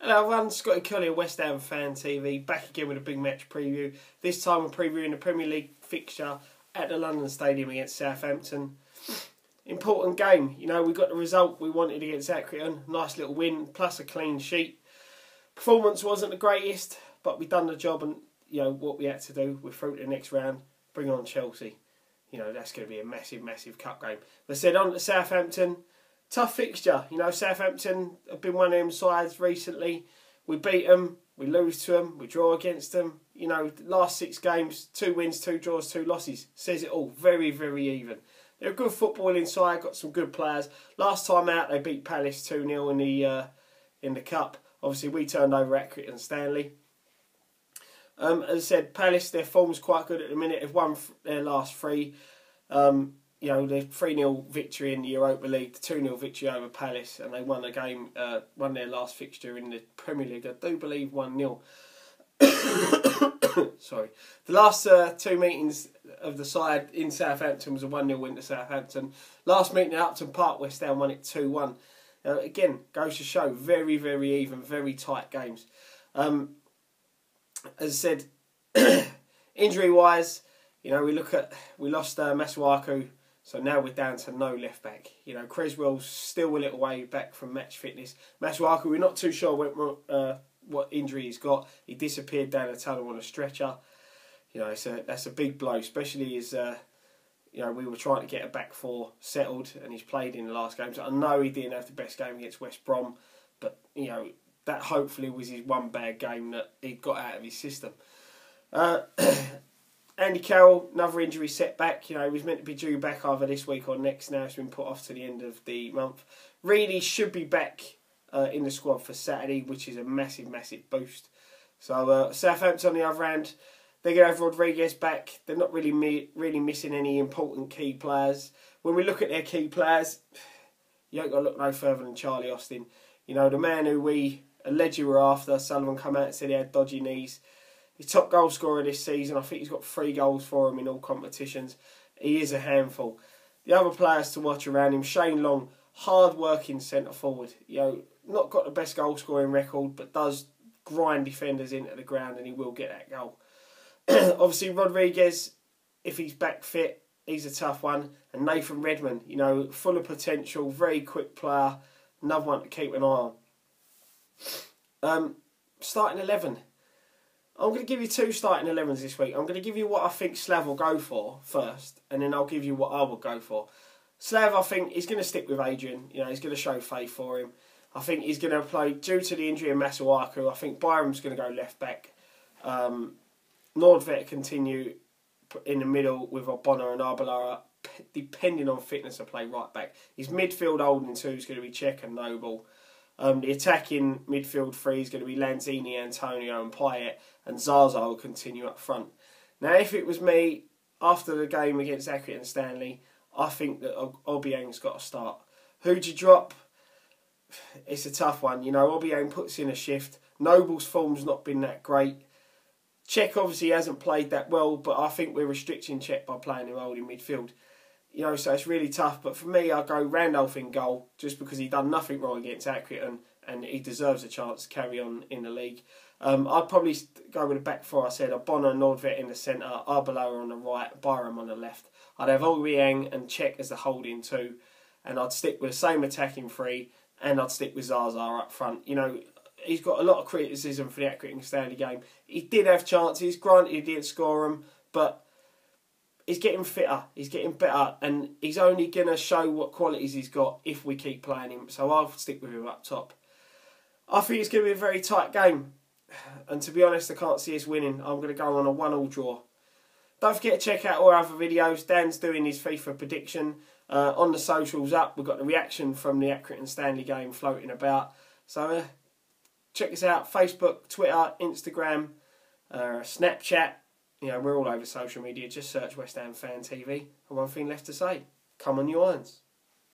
Hello everyone, Scotty Kelly of West Ham Fan TV, back again with a big match preview. This time we're previewing the Premier League fixture at the London Stadium against Southampton. Important game, you know, we got the result we wanted against Accrington. Nice little win, plus a clean sheet. Performance wasn't the greatest, but we done the job and, you know, what we had to do. We're through to the next round, bring on Chelsea. You know, that's going to be a massive, massive cup game. They said on to Southampton. Tough fixture, you know. Southampton have been one of them sides recently. We beat them, we lose to them, we draw against them. You know, last 6 games, 2 wins, 2 draws, 2 losses. Says it all. Very, very even. They're a good footballing side, got some good players. Last time out, they beat Palace 2-0 in the cup. Obviously, we turned over Accrington and Stanley. As I said, Palace, their form's quite good at the minute. They've won their last 3. You know, the 3-0 victory in the Europa League, the 2-0 victory over Palace, and they won a game, won their last fixture in the Premier League, I do believe 1-0. Sorry. The last 2 meetings of the side in Southampton was a 1-0 win to Southampton. Last meeting at Upton Park, West Ham won it 2-1. Again, goes to show, very, very even, very tight games. As I said, injury-wise, you know, we lost Masuaku. So now we're down to no left back. You know, Creswell's still a little way back from match fitness. Masuaku, we're not too sure what injury he's got. He disappeared down the tunnel on a stretcher. You know, that's a big blow, especially as you know, we were trying to get a back 4 settled, and he's played in the last game. So I know he didn't have the best game against West Brom, but you know, that hopefully was his one bad game that he got out of his system. Andy Carroll, another injury setback. You know, he was meant to be due back either this week or next. Now it's been put off to the end of the month. Reedy should be back in the squad for Saturday, which is a massive, massive boost. So Southampton, on the other hand, they're going to have Rodriguez back. They're not really missing any important key players. When we look at their key players, you ain't got to look no further than Charlie Austin. You know, the man who we allegedly were after, Sullivan come out and said he had dodgy knees. He's top goal scorer this season. I think he's got 3 goals for him in all competitions. He is a handful. The other players to watch around him, Shane Long, hard-working centre-forward. You know, not got the best goal-scoring record, but does grind defenders into the ground, and he will get that goal. Obviously, Rodriguez, if he's back fit, he's a tough one. And Nathan Redmond, you know, full of potential, very quick player, another one to keep an eye on. Starting 11. I'm going to give you 2 starting 11s this week. I'm going to give you what I think Slav will go for first, and then I'll give you what I will go for. Slav, I think, is going to stick with Adrian. You know, he's going to show faith for him. I think he's going to play, due to the injury of Masuaku, I think Byram's going to go left back. Nordvet continue in the middle with Obona and Arbeloa, depending on fitness, to play right back. His midfield holding 2 is going to be Cech and Noble. The attacking midfield 3 is going to be Lanzini, Antonio and Payet, and Zaza will continue up front. Now, if it was me, after the game against Accrington and Stanley, I think that Obiang's got to start. Who'd you drop? It's a tough one. You know, Obiang puts in a shift. Noble's form's not been that great. Cech obviously hasn't played that well, but I think we're restricting Cech by playing him holding midfield. You know, so it's really tough. But for me, I'll go Randolph in goal, just because he done nothing wrong against Accrington and he deserves a chance to carry on in the league. I'd probably go with a back 4. I said Obona and Nordvet in the centre, Arbeloa on the right, Byram on the left. I'd have Obiang and Cech as the holding 2, and I'd stick with the same attacking 3, and I'd stick with Zaza up front. You know, he's got a lot of criticism for the Accrington Stanley game. He did have chances, granted he didn't score them, but he's getting fitter, he's getting better, and he's only going to show what qualities he's got if we keep playing him. So I'll stick with him up top. I think it's going to be a very tight game. And to be honest, I can't see us winning. I'm going to go on a 1-1 draw. Don't forget to check out all our other videos. Dan's doing his FIFA prediction. On the socials up, we've got the reaction from the Accrington Stanley game floating about. So check us out. Facebook, Twitter, Instagram, Snapchat. You know, we're all over social media. Just search West Ham Fan TV. And one thing left to say. Come on, you Irons.